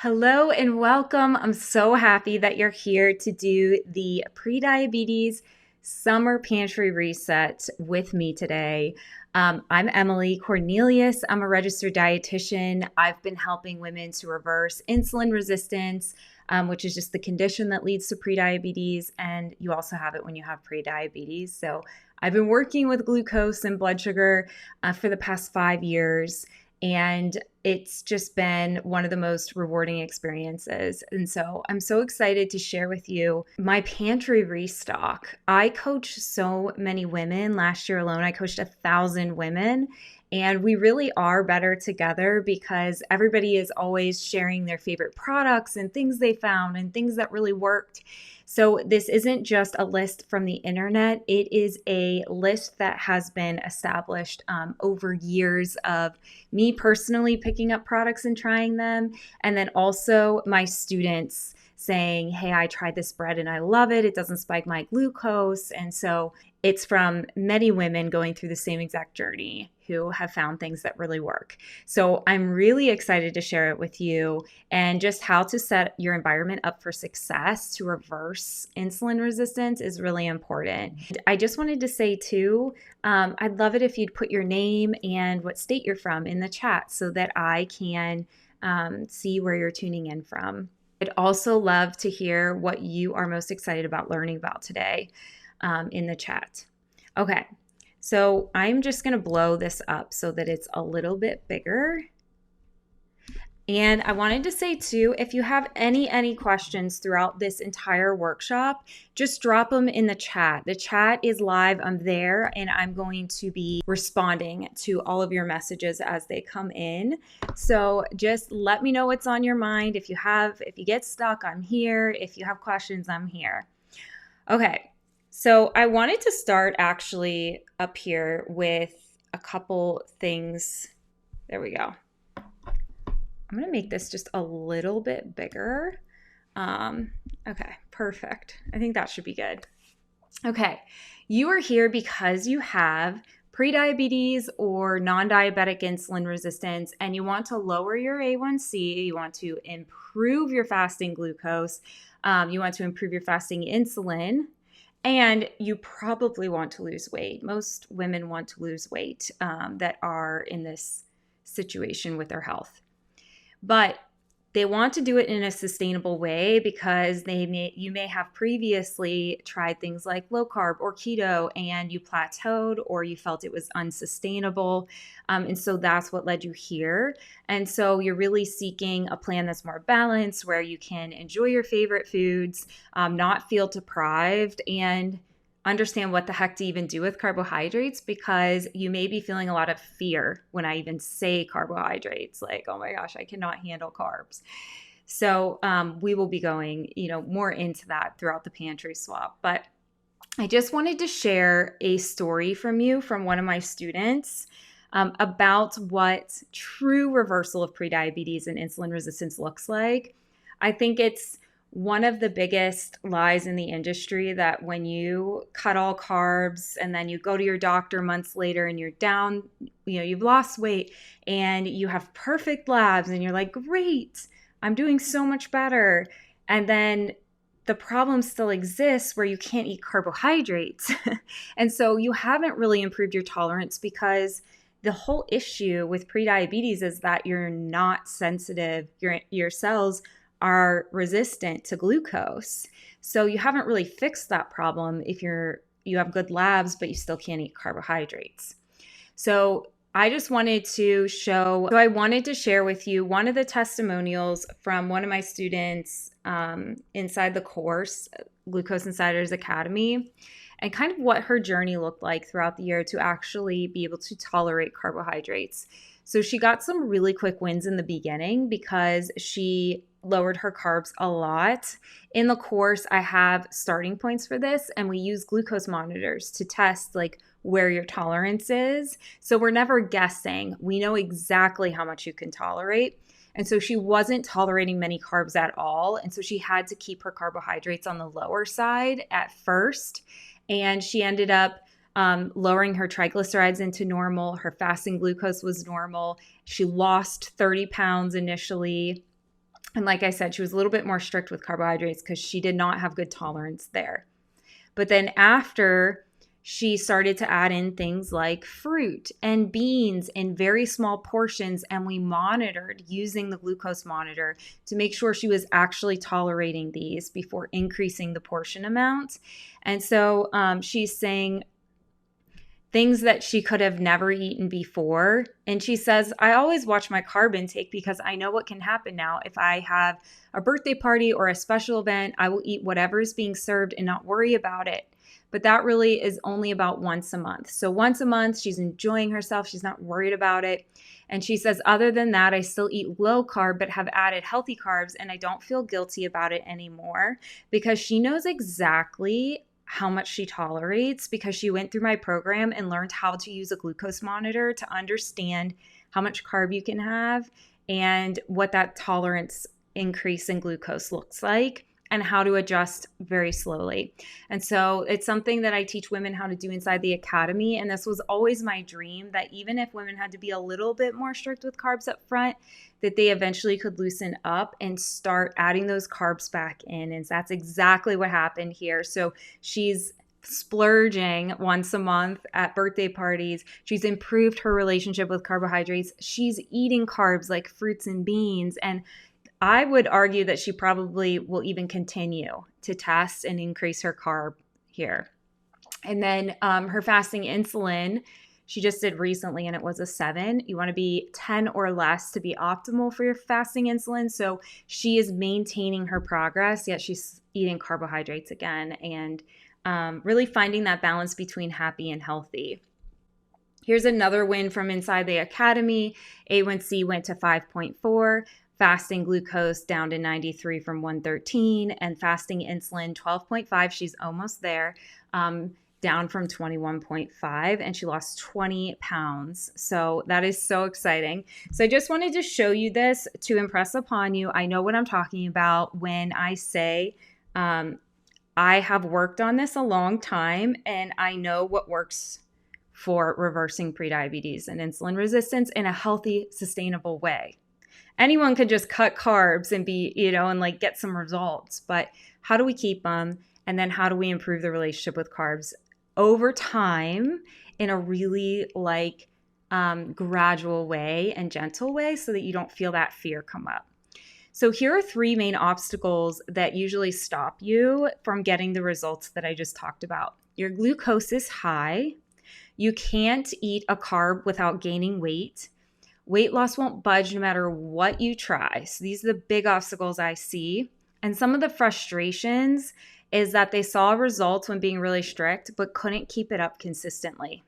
Hello and welcome. I'm so happy that you're here to do the Prediabetes Summer Pantry Reset with me today. I'm Emily Cornelius. I'm a registered dietitian. I've been helping women to reverse insulin resistance, which is just the condition that leads to prediabetes. And you also have it when you have prediabetes. So I've been working with glucose and blood sugar for the past 5 years. And it's just been one of the most rewarding experiences. And so I'm so excited to share with you my pantry restock. I coached so many women. Last year alone, I coached 1,000 women. And we really are better together because everybody is always sharing their favorite products and things they found and things that really worked. So this isn't just a list from the internet. It is a list that has been established over years of me personally picking up products and trying them. And then also my students saying, hey, I tried this bread and I love it. It doesn't spike my glucose. And so it's from many women going through the same exact journey who have found things that really work. So I'm really excited to share it with you and just how to set your environment up for success to reverse insulin resistance is really important. I just wanted to say too, I'd love it if you'd put your name and what state you're from in the chat so that I can see where you're tuning in from. I'd also love to hear what you are most excited about learning about today in the chat. Okay, so I'm just going to blow this up so that it's a little bit bigger. And I wanted to say too, if you have any questions throughout this entire workshop, just drop them in the chat. The chat is live. I'm there and I'm going to be responding to all of your messages as they come in. So just let me know what's on your mind. If you get stuck, I'm here. If you have questions, I'm here. Okay. So I wanted to start actually up here with a couple things. There we go. I'm going to make this just a little bit bigger. Okay, perfect. I think that should be good. Okay, you are here because you have prediabetes or non-diabetic insulin resistance, and you want to lower your A1C, you want to improve your fasting glucose, you want to improve your fasting insulin, and you probably want to lose weight. Most women want to lose weight that are in this situation with their health. But they want to do it in a sustainable way because you may have previously tried things like low carb or keto and you plateaued or you felt it was unsustainable. And so that's what led you here. And so you're really seeking a plan that's more balanced where you can enjoy your favorite foods, not feel deprived, and understand what the heck to even do with carbohydrates, because you may be feeling a lot of fear when I even say carbohydrates, like, oh my gosh, I cannot handle carbs. So we will be going, more into that throughout the pantry swap. But I just wanted to share a story from one of my students about what true reversal of prediabetes and insulin resistance looks like. I think it's one of the biggest lies in the industry that when you cut all carbs and then you go to your doctor months later and you're down, you've lost weight and you have perfect labs and you're like, great, I'm doing so much better. And then the problem still exists where you can't eat carbohydrates. And so you haven't really improved your tolerance because the whole issue with prediabetes is that you're not sensitive. Your cells are resistant to glucose. So you haven't really fixed that problem if you have good labs, but you still can't eat carbohydrates. So I wanted to share with you one of the testimonials from one of my students inside the course, Glucose Insiders Academy, and kind of what her journey looked like throughout the year to actually be able to tolerate carbohydrates. So she got some really quick wins in the beginning because she lowered her carbs a lot. In the course, I have starting points for this, and we use glucose monitors to test where your tolerance is. So we're never guessing. We know exactly how much you can tolerate. And so she wasn't tolerating many carbs at all. And so she had to keep her carbohydrates on the lower side at first. And she ended up lowering her triglycerides into normal. Her fasting glucose was normal. She lost 30 pounds initially. And like I said, she was a little bit more strict with carbohydrates because she did not have good tolerance there. But then after, she started to add in things like fruit and beans in very small portions. And we monitored using the glucose monitor to make sure she was actually tolerating these before increasing the portion amount. And so she's saying things that she could have never eaten before. And she says, I always watch my carb intake because I know what can happen now. If I have a birthday party or a special event, I will eat whatever is being served and not worry about it. But that really is only about once a month. So once a month, she's enjoying herself. She's not worried about it. And she says, other than that, I still eat low carb, but have added healthy carbs. And I don't feel guilty about it anymore because she knows exactly how much she tolerates because she went through my program and learned how to use a glucose monitor to understand how much carb you can have and what that tolerance increase in glucose looks like and how to adjust very slowly. And so it's something that I teach women how to do inside the academy. And this was always my dream, that even if women had to be a little bit more strict with carbs up front, that they eventually could loosen up and start adding those carbs back in. And that's exactly what happened here. So she's splurging once a month at birthday parties. She's improved her relationship with carbohydrates. She's eating carbs like fruits and beans. And I would argue that she probably will even continue to test and increase her carb here. And then her fasting insulin, she just did recently, and it was a 7. You want to be 10 or less to be optimal for your fasting insulin. So she is maintaining her progress, yet she's eating carbohydrates again and really finding that balance between happy and healthy. Here's another win from inside the academy. A1C went to 5.4. Fasting glucose down to 93 from 113, and fasting insulin 12.5. She's almost there, down from 21.5, and she lost 20 pounds. So that is so exciting. So I just wanted to show you this to impress upon you. I know what I'm talking about when I say I have worked on this a long time, and I know what works for reversing prediabetes and insulin resistance in a healthy, sustainable way. Anyone could just cut carbs and be, and like get some results. But how do we keep them? And then how do we improve the relationship with carbs over time in a really gradual way and gentle way so that you don't feel that fear come up? So here are 3 main obstacles that usually stop you from getting the results that I just talked about. Your glucose is high. You can't eat a carb without gaining weight. Weight loss won't budge no matter what you try. So these are the big obstacles I see. And some of the frustrations is that they saw results when being really strict, but couldn't keep it up consistently.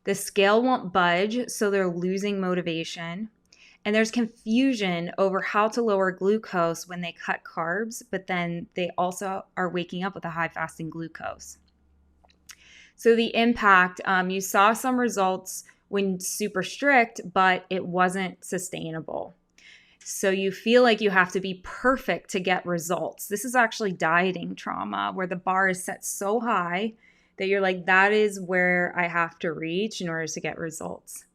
The scale won't budge, so they're losing motivation. And there's confusion over how to lower glucose when they cut carbs, but then they also are waking up with a high fasting glucose. So the impact, you saw some results when super strict, but it wasn't sustainable. So you feel like you have to be perfect to get results. This is actually dieting trauma where the bar is set so high that you're like, that is where I have to reach in order to get results.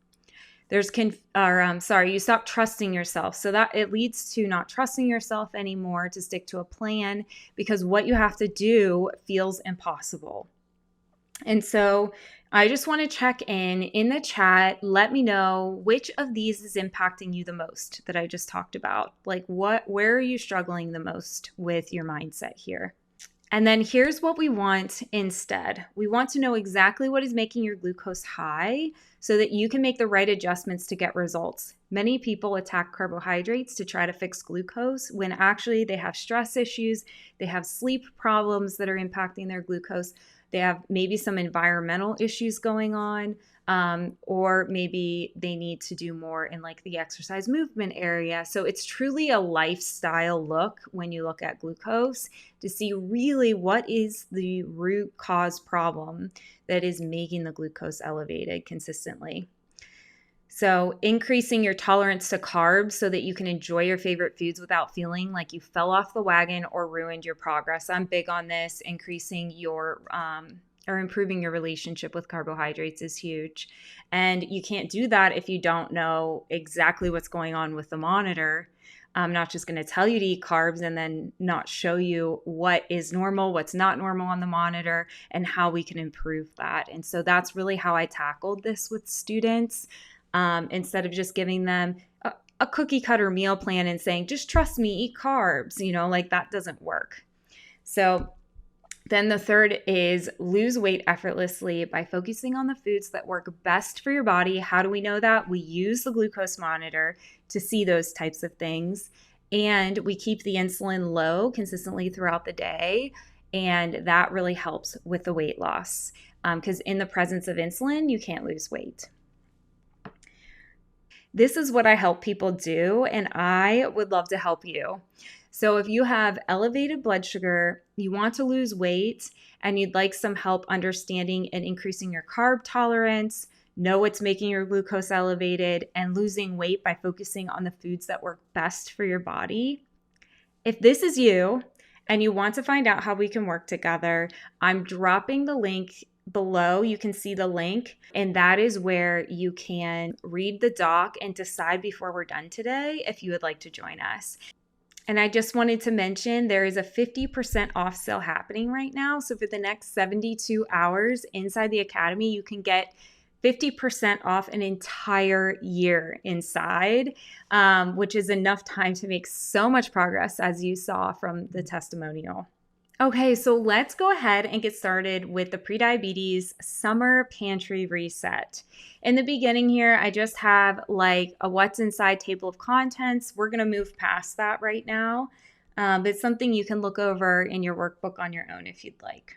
You stop trusting yourself. So that it leads to not trusting yourself anymore to stick to a plan because what you have to do feels impossible. And so I just want to check in the chat. Let me know which of these is impacting you the most that I just talked about. Like where are you struggling the most with your mindset here? And then here's what we want instead. We want to know exactly what is making your glucose high so that you can make the right adjustments to get results. Many people attack carbohydrates to try to fix glucose when actually they have stress issues, they have sleep problems that are impacting their glucose. They have maybe some environmental issues going on, or maybe they need to do more in like the exercise movement area. So it's truly a lifestyle look when you look at glucose to see really what is the root cause problem that is making the glucose elevated consistently. So increasing your tolerance to carbs so that you can enjoy your favorite foods without feeling like you fell off the wagon or ruined your progress. I'm big on this. Increasing your or improving your relationship with carbohydrates is huge. And you can't do that if you don't know exactly what's going on with the monitor. I'm not just going to tell you to eat carbs and then not show you what is normal, what's not normal on the monitor, and how we can improve that. And so that's really how I tackled this with students. Instead of just giving them a cookie cutter meal plan and saying, just trust me, eat carbs, like that doesn't work. So then the third is lose weight effortlessly by focusing on the foods that work best for your body. How do we know that? We use the glucose monitor to see those types of things. And we keep the insulin low consistently throughout the day. And that really helps with the weight loss. Because in the presence of insulin, you can't lose weight. This is what I help people do, and I would love to help you. So if you have elevated blood sugar, you want to lose weight, and you'd like some help understanding and increasing your carb tolerance, know what's making your glucose elevated, and losing weight by focusing on the foods that work best for your body. If this is you and you want to find out how we can work together, I'm dropping the link below. You can see the link, and that is where you can read the doc and decide before we're done today if you would like to join us. And I just wanted to mention there is a 50% off sale happening right now. So for the next 72 hours inside the Academy, you can get 50% off an entire year inside, which is enough time to make so much progress, as you saw from the testimonial. Okay, so let's go ahead and get started with the Prediabetes Summer Pantry Reset. In the beginning here, I just have like a what's inside table of contents. We're going to move past that right now. It's something you can look over in your workbook on your own if you'd like.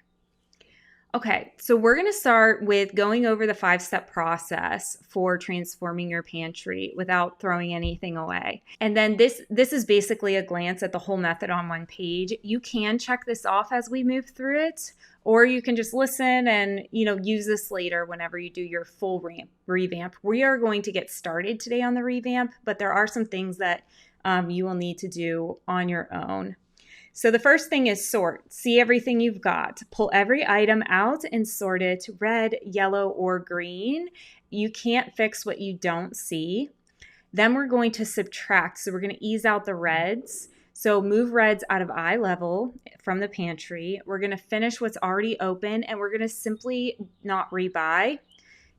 Okay, so we're going to start with going over the 5-step process for transforming your pantry without throwing anything away. And then this is basically a glance at the whole method on one page. You can check this off as we move through it, or you can just listen and use this later whenever you do your full revamp. We are going to get started today on the revamp, but there are some things that you will need to do on your own. So the first thing is sort. See everything you've got. Pull every item out and sort it red, yellow, or green. You can't fix what you don't see. Then we're going to subtract. So we're going to ease out the reds. So move reds out of eye level from the pantry. We're going to finish what's already open, and we're going to simply not rebuy.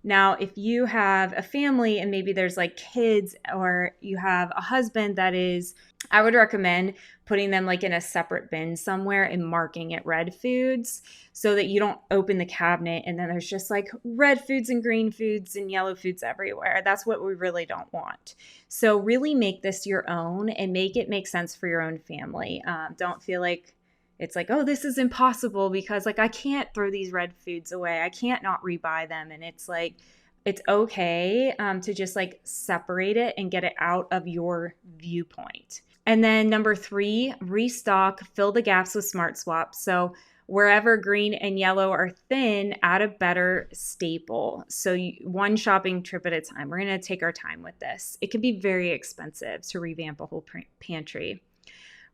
Now, if you have a family and maybe there's like kids, or you have a husband I would recommend putting them like in a separate bin somewhere and marking it red foods so that you don't open the cabinet and then there's just like red foods and green foods and yellow foods everywhere. That's what we really don't want. So really make this your own and make it make sense for your own family. Don't feel like it's like, oh, this is impossible because like I can't throw these red foods away. I can't not rebuy them. And it's like, it's okay to just like separate it and get it out of your viewpoint. And then number 3, restock, fill the gaps with Smart Swap. So wherever green and yellow are thin, add a better staple. So one shopping trip at a time. We're going to take our time with this. It can be very expensive to revamp a whole pantry.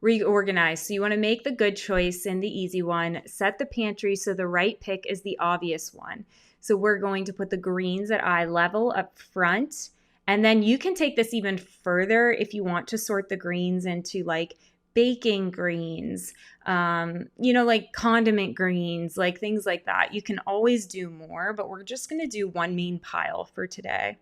Reorganize. So you want to make the good choice and the easy one. Set the pantry so the right pick is the obvious one. So we're going to put the greens at eye level up front. And then you can take this even further if you want to sort the greens into like baking greens, like condiment greens, like things like that. You can always do more, but we're just going to do one main pile for today.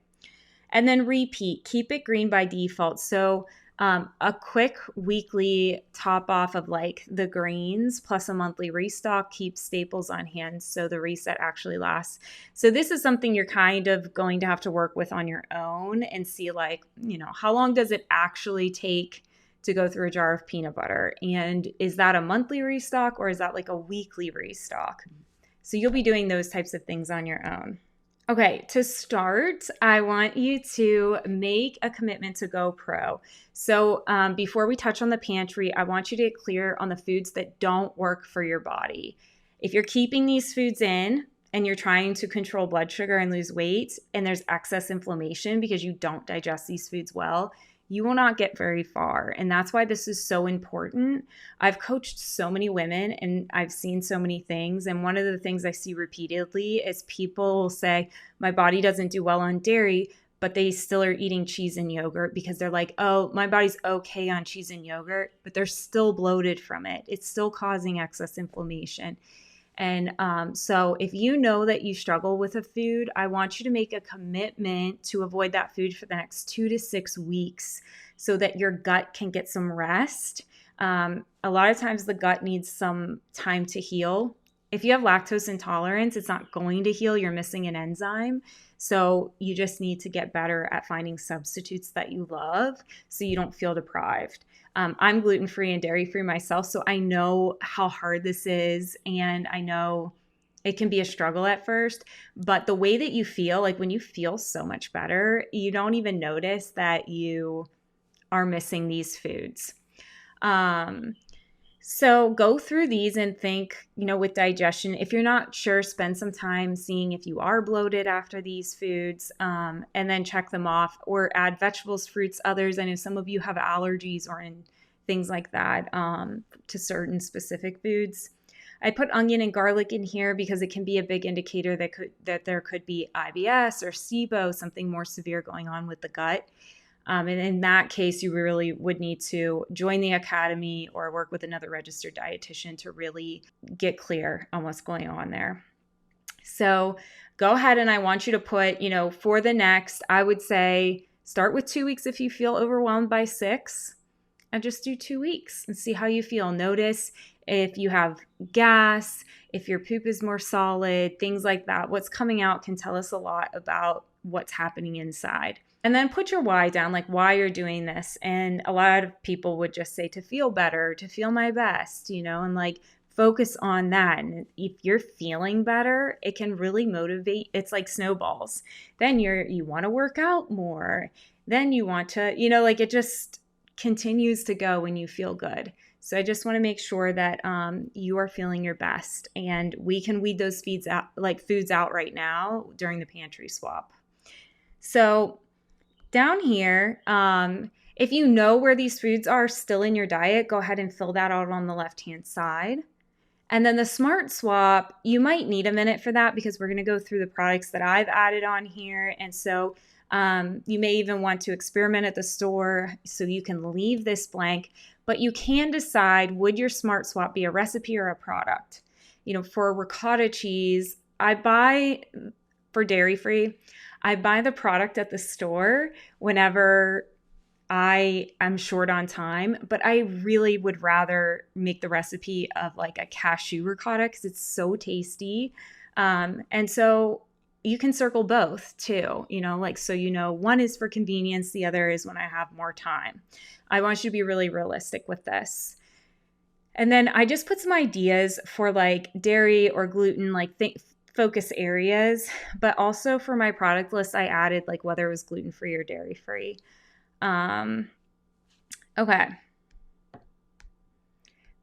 And then repeat. Keep it green by default. So a quick weekly top off of like the greens plus a monthly restock keeps staples on hand so the reset actually lasts. So this is something you're kind of going to have to work with on your own and see like, how long does it actually take to go through a jar of peanut butter? And is that a monthly restock or is that like a weekly restock? So you'll be doing those types of things on your own. Okay, to start, I want you to make a commitment to go pro. So before we touch on the pantry, I want you to get clear on the foods that don't work for your body. If you're keeping these foods in and you're trying to control blood sugar and lose weight, and there's excess inflammation because you don't digest these foods well, you will not get very far. And that's why this is so important. I've coached so many women and I've seen so many things. And one of the things I see repeatedly is people will say, my body doesn't do well on dairy, but they still are eating cheese and yogurt because they're like, oh, my body's okay on cheese and yogurt, but they're still bloated from it. It's still causing excess inflammation. And so if you know that you struggle with a food, I want you to make a commitment to avoid that food for the next 2 to 6 weeks so that your gut can get some rest. A lot of times the gut needs some time to heal. If you have lactose intolerance, it's not going to heal. You're missing an enzyme. So you just need to get better at finding substitutes that you love so you don't feel deprived. I'm gluten-free and dairy-free myself, so I know how hard this is, and I know it can be a struggle at first, but the way that you feel, like when you feel so much better, you don't even notice that you are missing these foods. So go through these and think, with digestion, if you're not sure, spend some time seeing if you are bloated after these foods, and then check them off, or add vegetables, fruits, others. I know some of you have allergies or things like that to certain specific foods. I put onion and garlic in here because it can be a big indicator that there could be IBS or SIBO, something more severe going on with the gut. And in that case, you really would need to join the academy or work with another registered dietitian to really get clear on what's going on there. So go ahead, and I want you to put, for the next, I would say start with 2 weeks if you feel overwhelmed by 6, and just do 2 weeks and see how you feel. Notice if you have gas, if your poop is more solid, things like that. What's coming out can tell us a lot about what's happening inside. And then put your why down, like why you're doing this. And a lot of people would just say to feel better, to feel my best, and like focus on that. And if you're feeling better, it can really motivate. It's like snowballs. Then you want to work out more. Then you want to, like it just continues to go when you feel good. So I just want to make sure that you are feeling your best, and we can weed those foods out right now during the pantry swap. So down here, if you know where these foods are still in your diet, go ahead and fill that out on the left-hand side. And then the Smart Swap, you might need a minute for that because we're going to go through the products that I've added on here. And so you may even want to experiment at the store so you can leave this blank, but you can decide, would your Smart Swap be a recipe or a product? For ricotta cheese, for dairy-free, I buy the product at the store whenever I am short on time, but I really would rather make the recipe of like a cashew ricotta because it's so tasty. And so you can circle both too, one is for convenience, the other is when I have more time. I want you to be really realistic with this. And then I just put some ideas for like dairy or gluten, focus areas, but also for my product list, I added like whether it was gluten-free or dairy-free. Okay.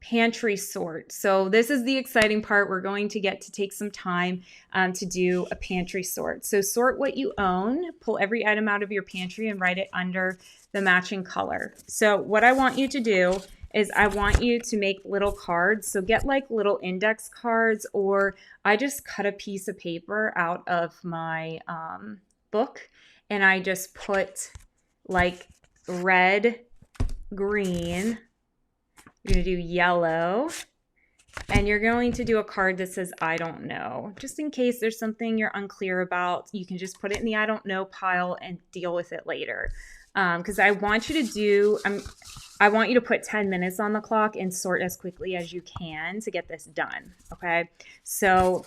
Pantry sort. So this is the exciting part. We're going to get to take some time to do a pantry sort. So sort what you own, pull every item out of your pantry and write it under the matching color. So what I want you to do is I want you to make little cards. So get like little index cards, or I just cut a piece of paper out of my book and I just put like red, green, you're going to do yellow, and you're going to do a card that says, I don't know. Just in case there's something you're unclear about, you can just put it in the I don't know pile and deal with it later. Because I want you to put 10 minutes on the clock and sort as quickly as you can to get this done. Okay. So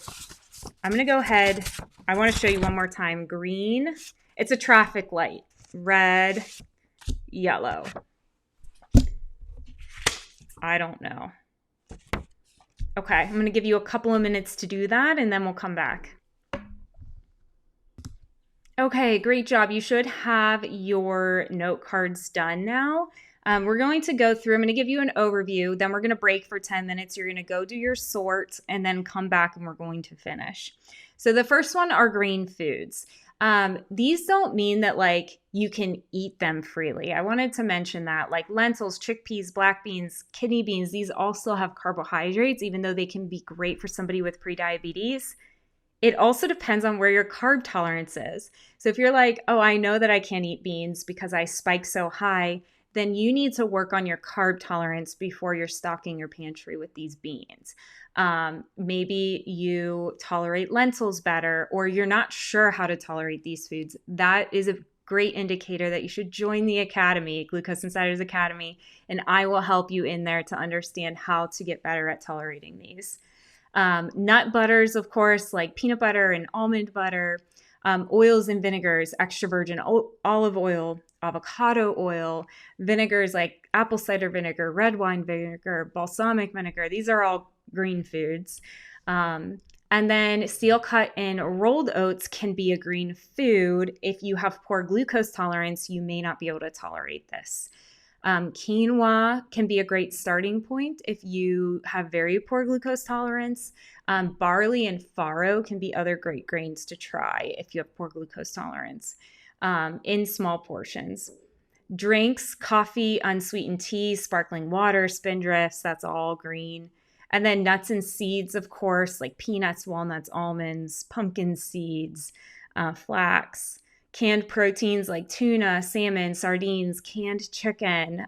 I'm going to go ahead. I want to show you one more time. Green. It's a traffic light. Red, yellow. I don't know. Okay. I'm going to give you a couple of minutes to do that and then we'll come back. Okay, great job. You should have your note cards done now. We're going to go through, I'm going to give you an overview, then we're going to break for 10 minutes. You're going to go do your sort and then come back and we're going to finish. So the first one are green foods. These don't mean that like you can eat them freely. I wanted to mention that like lentils, chickpeas, black beans, kidney beans, these also have carbohydrates, even though they can be great for somebody with prediabetes. It also depends on where your carb tolerance is. So if you're like, oh, I know that I can't eat beans because I spike so high, then you need to work on your carb tolerance before you're stocking your pantry with these beans. Maybe you tolerate lentils better, or you're not sure how to tolerate these foods. That is a great indicator that you should join the Academy, Glucose Insiders Academy, and I will help you in there to understand how to get better at tolerating these. Nut butters, of course, like peanut butter and almond butter, oils and vinegars, extra virgin olive oil, avocado oil, vinegars like apple cider vinegar, red wine vinegar, balsamic vinegar. These are all green foods. And then steel cut and rolled oats can be a green food. If you have poor glucose tolerance, you may not be able to tolerate this. Quinoa can be a great starting point if you have very poor glucose tolerance. Barley and farro can be other great grains to try if you have poor glucose tolerance in small portions. Drinks, coffee, unsweetened tea, sparkling water, spindrifts, that's all green. And then nuts and seeds, of course, like peanuts, walnuts, almonds, pumpkin seeds, flax. Canned proteins like tuna, salmon, sardines, canned chicken,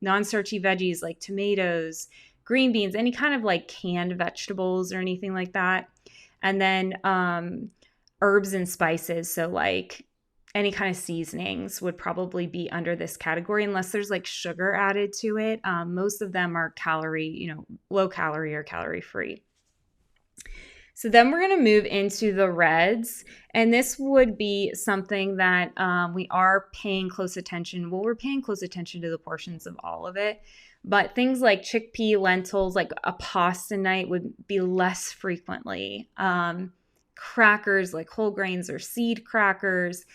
non-starchy veggies like tomatoes, green beans, any kind of like canned vegetables or anything like that. And then herbs and spices. So like any kind of seasonings would probably be under this category unless there's like sugar added to it. Most of them are low calorie or calorie free. So then we're going to move into the reds, and this would be something that we are paying close attention. Well, we're paying close attention to the portions of all of it, but things like chickpea, lentils, like a pasta night would be less frequently. Crackers like whole grains or seed crackers,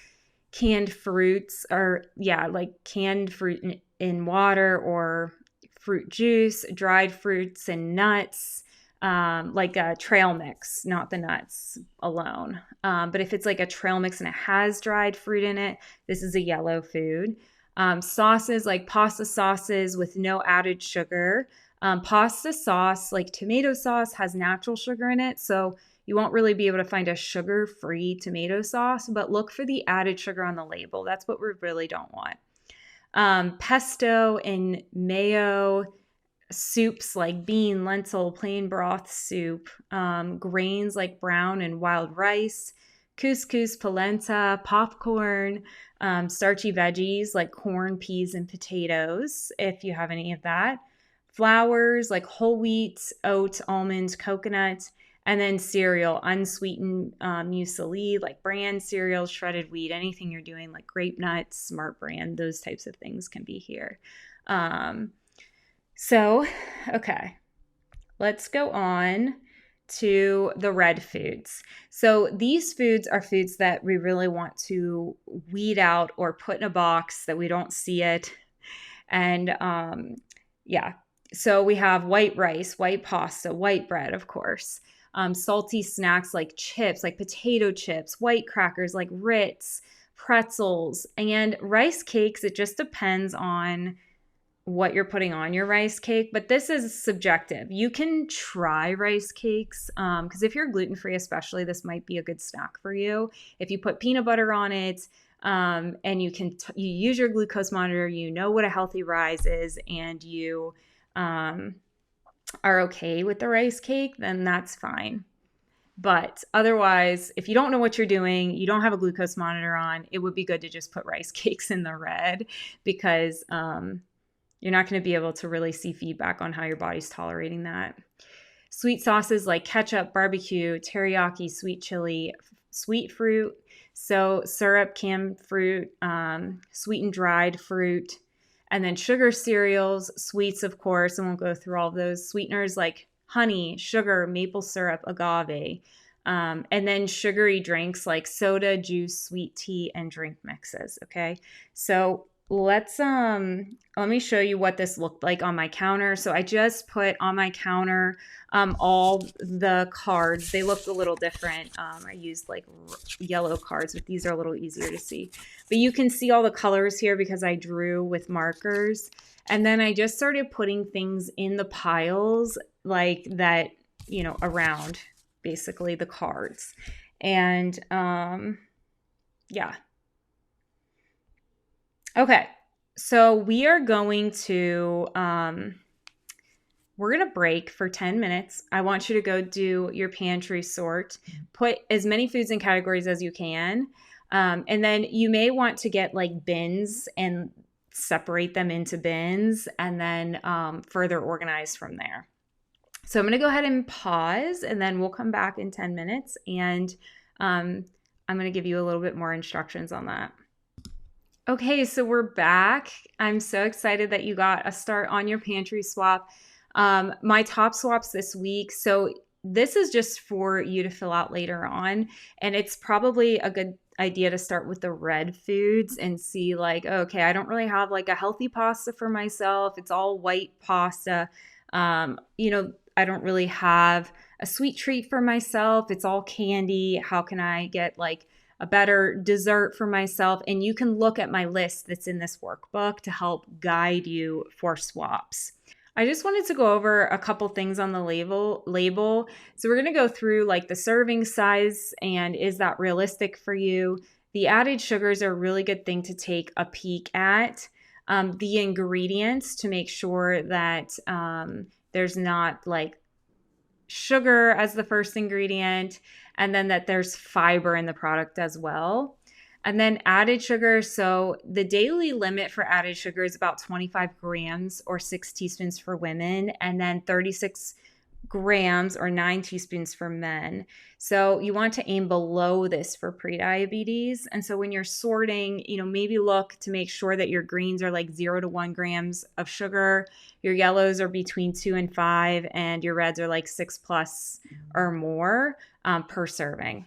canned fruits like canned fruit in water or fruit juice, dried fruits and nuts. Like a trail mix, not the nuts alone. But if it's like a trail mix and it has dried fruit in it, this is a yellow food. Sauces like pasta sauces with no added sugar. Pasta sauce like tomato sauce has natural sugar in it, so you won't really be able to find a sugar-free tomato sauce, but look for the added sugar on the label. That's what we really don't want. Pesto and mayo, soups like bean, lentil, plain broth soup, grains like brown and wild rice, couscous, polenta, popcorn, starchy veggies like corn, peas, and potatoes, if you have any of that, flours like whole wheat, oats, almonds, coconut, and then cereal, unsweetened muesli like bran cereal, shredded wheat, anything you're doing like grape nuts, Smart Brand, those types of things can be here. Okay, let's go on to the red foods. So these foods are foods that we really want to weed out or put in a box that we don't see it. And so we have white rice, white pasta, white bread, of course. Salty snacks like chips, like potato chips, white crackers like Ritz, pretzels, and rice cakes. It just depends on what you're putting on your rice cake, but this is subjective. You can try rice cakes because if you're gluten-free especially, this might be a good snack for you. If you put peanut butter on it and you use your glucose monitor, you know what a healthy rise is, and you are okay with the rice cake, then that's fine. But otherwise, if you don't know what you're doing, you don't have a glucose monitor on, it would be good to just put rice cakes in the red because you're not going to be able to really see feedback on how your body's tolerating that. Sweet sauces like ketchup, barbecue, teriyaki, sweet chili, sweet fruit, so syrup, canned fruit, sweetened dried fruit, and then sugar cereals, sweets, of course, and we'll go through all of those. Sweeteners like honey, sugar, maple syrup, agave, and then sugary drinks like soda, juice, sweet tea, and drink mixes. Okay, so let me show you what this looked like on my counter. So I just put on my counter all the cards. They looked a little different. I used like yellow cards, but these are a little easier to see. But you can see all the colors here because I drew with markers. And then I just started putting things in the piles like that, around. basically the cards. And yeah. Okay. So we are going to we're going to break for 10 minutes. I want you to go do your pantry sort. Put as many foods and categories as you can. And then you may want to get like bins and separate them into bins and then further organize from there. So I'm going to go ahead and pause, and then we'll come back in 10 minutes, and I'm going to give you a little bit more instructions on that. Okay, so we're back. I'm so excited that you got a start on your pantry swap. My top swaps this week. So this is just for you to fill out later on. And it's probably a good idea to start with the red foods and see like, okay, I don't really have like a healthy pasta for myself. It's all white pasta. I don't really have a sweet treat for myself. It's all candy. How can I get like a better dessert for myself? And you can look at my list that's in this workbook to help guide you for swaps. I just wanted to go over a couple things on the label. So we're going to go through like the serving size and is that realistic for you? The added sugars are a really good thing to take a peek at. The ingredients to make sure that there's not like sugar as the first ingredient, and then that there's fiber in the product as well. And then added sugar. So the daily limit for added sugar is about 25 grams or 6 teaspoons for women, and then 36 grams or 9 teaspoons for men. So you want to aim below this for prediabetes. And so when you're sorting, maybe look to make sure that your greens are like 0 to 1 grams of sugar, your yellows are between 2 and 5, and your reds are like 6 plus or more per serving.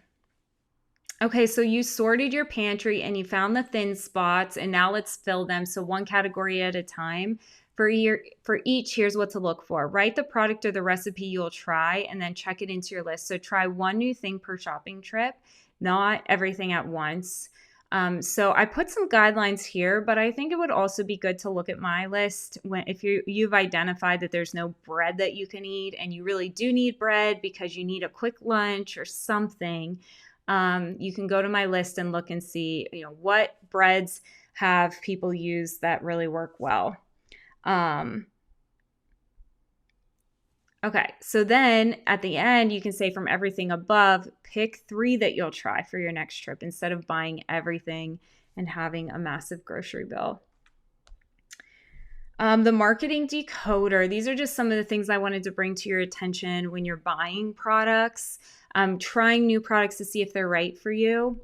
Okay, so you sorted your pantry and you found the thin spots, and now let's fill them. So one category at a time. For each, here's what to look for. Write the product or the recipe you'll try and then check it into your list. So try one new thing per shopping trip, not everything at once. So I put some guidelines here, but I think it would also be good to look at my list if you've identified that there's no bread that you can eat and you really do need bread because you need a quick lunch or something. You can go to my list and look and see, what breads have people use that really work well. Okay, so then at the end, you can say from everything above, pick 3 that you'll try for your next trip instead of buying everything and having a massive grocery bill. The marketing decoder, these are just some of the things I wanted to bring to your attention when you're buying products, trying new products to see if they're right for you.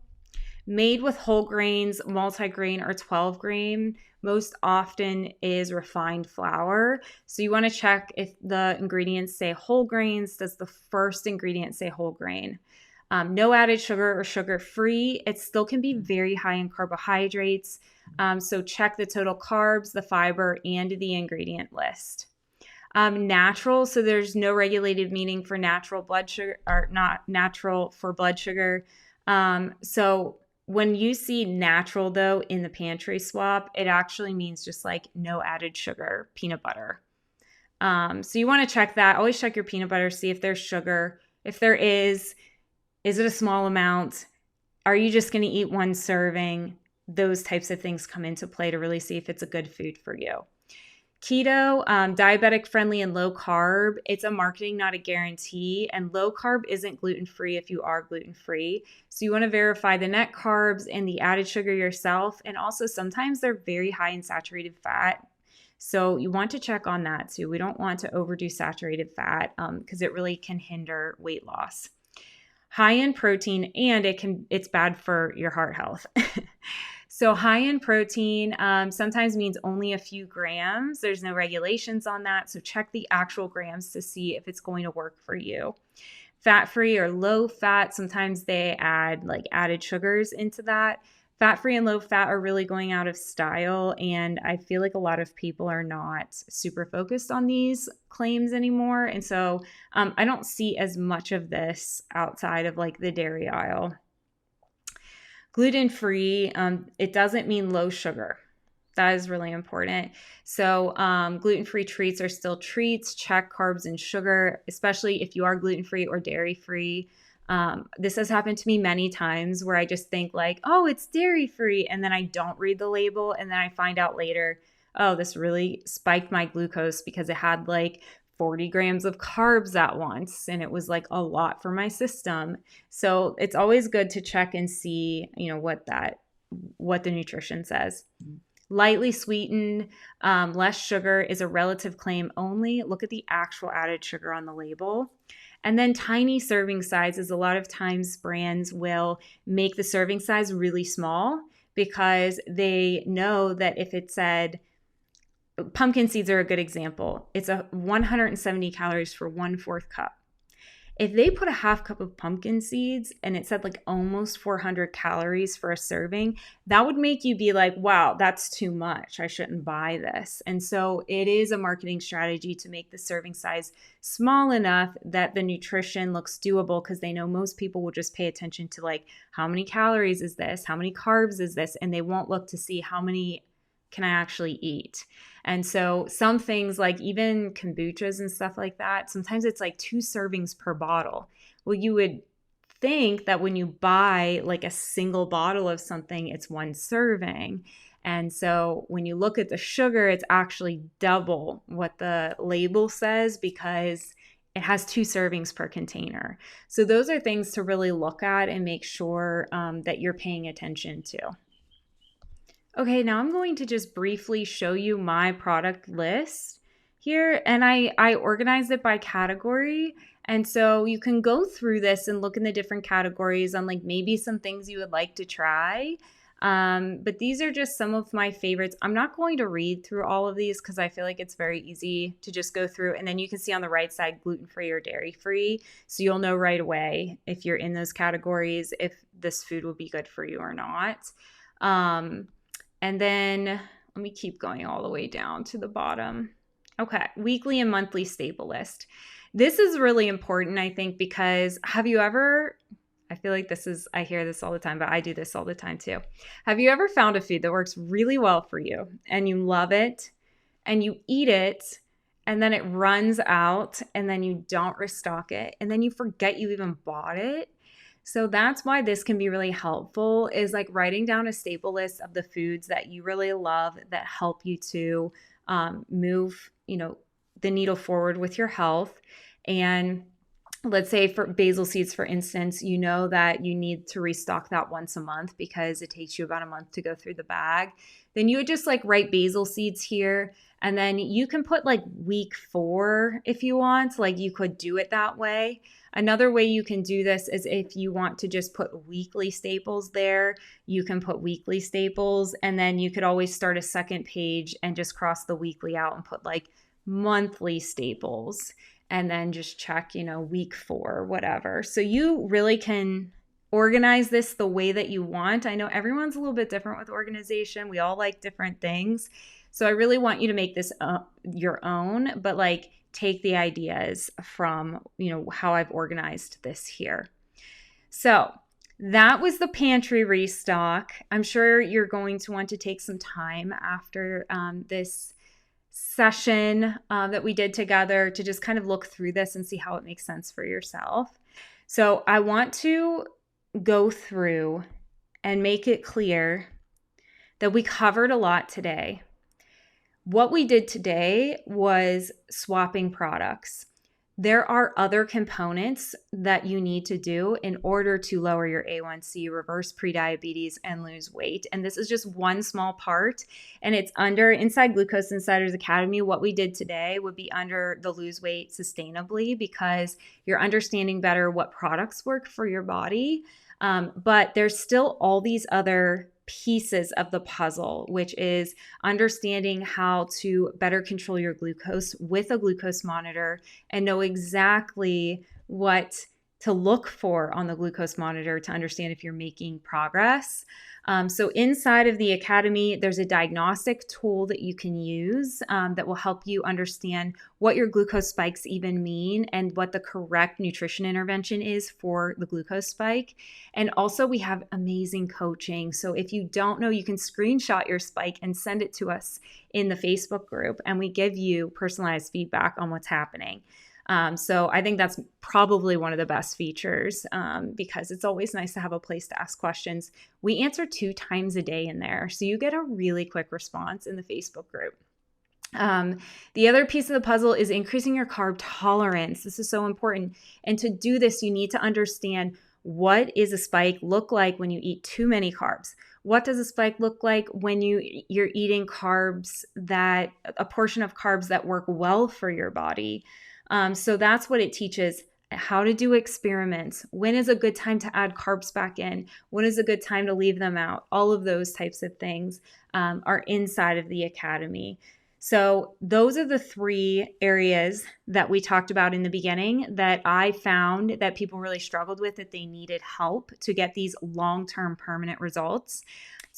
Made with whole grains, multigrain, or 12 grain, most often is refined flour. So you want to check if the ingredients say whole grains. Does the first ingredient say whole grain? No added sugar or sugar-free. It still can be very high in carbohydrates. So check the total carbs, the fiber, and the ingredient list. Natural, so there's no regulated meaning for natural blood sugar, or not natural for blood sugar. So when you see natural, though, in the pantry swap, it actually means just like no added sugar, peanut butter. So you want to check that. Always check your peanut butter, see if there's sugar. If there is it a small amount? Are you just going to eat one serving? Those types of things come into play to really see if it's a good food for you. Keto, diabetic friendly and low carb. It's a marketing, not a guarantee. And low carb isn't gluten-free if you are gluten-free. So you want to verify the net carbs and the added sugar yourself. And also sometimes they're very high in saturated fat. So you want to check on that too. We don't want to overdo saturated fat because it really can hinder weight loss. High in protein, and it's bad for your heart health. So high in protein sometimes means only a few grams. There's no regulations on that. So check the actual grams to see if it's going to work for you. Fat-free or low fat, sometimes they add like added sugars into that. Fat-free and low fat are really going out of style. And I feel like a lot of people are not super focused on these claims anymore. And so I don't see as much of this outside of like the dairy aisle. Gluten-free, it doesn't mean low sugar. That is really important. So gluten-free treats are still treats. Check carbs and sugar, especially if you are gluten-free or dairy-free. This has happened to me many times where I just think like, oh, it's dairy-free. And then I don't read the label. And then I find out later, oh, this really spiked my glucose because it had like 40 grams of carbs at once. And it was like a lot for my system. So it's always good to check and see, what the nutrition says. Lightly sweetened, less sugar is a relative claim only. Look at the actual added sugar on the label. And then tiny serving sizes. A lot of times brands will make the serving size really small because they know that if it said, pumpkin seeds are a good example. It's 170 calories for 1/4 cup. If they put a 1/2 cup of pumpkin seeds and it said like almost 400 calories for a serving, that would make you be like, wow, that's too much. I shouldn't buy this. And so it is a marketing strategy to make the serving size small enough that the nutrition looks doable, because they know most people will just pay attention to like, how many calories is this? How many carbs is this? And they won't look to see how many can I actually eat. And so some things like even kombuchas and stuff like that, sometimes it's like 2 servings per bottle. Well, you would think that when you buy like a single bottle of something, it's 1 serving. And so when you look at the sugar, it's actually double what the label says because it has 2 servings per container. So those are things to really look at and make sure that you're paying attention to. Okay, now I'm going to just briefly show you my product list here, and I organized it by category. And so you can go through this and look in the different categories on like maybe some things you would like to try. But these are just some of my favorites. I'm not going to read through all of these because I feel like it's very easy to just go through. And then you can see on the right side, gluten-free or dairy-free. So you'll know right away if you're in those categories, if this food will be good for you or not. And then let me keep going all the way down to the bottom. Okay, weekly and monthly staple list. This is really important, I think, because I feel like I hear this all the time, but I do this all the time too. Have you ever found a food that works really well for you and you love it and you eat it and then it runs out and then you don't restock it and then you forget you even bought it? So that's why this can be really helpful, is like writing down a staple list of the foods that you really love that help you to move, the needle forward with your health. And let's say for basil seeds, for instance, you know that you need to restock that once a month because it takes you about a month to go through the bag. Then you would just like write basil seeds here. And then you can put like week 4 if you want, like you could do it that way. Another way you can do this is if you want to just put weekly staples there, you can put weekly staples, and then you could always start a second page and just cross the weekly out and put like monthly staples, and then just check, week 4, whatever. So you really can organize this the way that you want. I know everyone's a little bit different with organization. We all like different things. So I really want you to make this your own, but like take the ideas from, how I've organized this here. So that was the pantry restock. I'm sure you're going to want to take some time after this session that we did together to just kind of look through this and see how it makes sense for yourself. So I want to go through and make it clear that we covered a lot today. What we did today was swapping products. There are other components that you need to do in order to lower your A1C, reverse prediabetes, and lose weight. And this is just one small part. And it's inside Glucose Insiders Academy. What we did today would be under the lose weight sustainably, because you're understanding better what products work for your body. But there's still all these other pieces of the puzzle, which is understanding how to better control your glucose with a glucose monitor and know exactly what to look for on the glucose monitor to understand if you're making progress. So inside of the Academy, there's a diagnostic tool that you can use that will help you understand what your glucose spikes even mean and what the correct nutrition intervention is for the glucose spike. And also we have amazing coaching. So if you don't know, you can screenshot your spike and send it to us in the Facebook group, and we give you personalized feedback on what's happening. So I think that's probably one of the best features because it's always nice to have a place to ask questions. We answer 2 times a day in there, so you get a really quick response in the Facebook group. The other piece of the puzzle is increasing your carb tolerance. This is so important. And to do this, you need to understand, what is a spike look like when you eat too many carbs? What does a spike look like when you're eating carbs, that a portion of carbs that work well for your body? So that's what it teaches: how to do experiments. When is a good time to add carbs back in? When is a good time to leave them out? All of those types of things are inside of the Academy. So those are the 3 areas that we talked about in the beginning that I found that people really struggled with, that they needed help to get these long-term permanent results.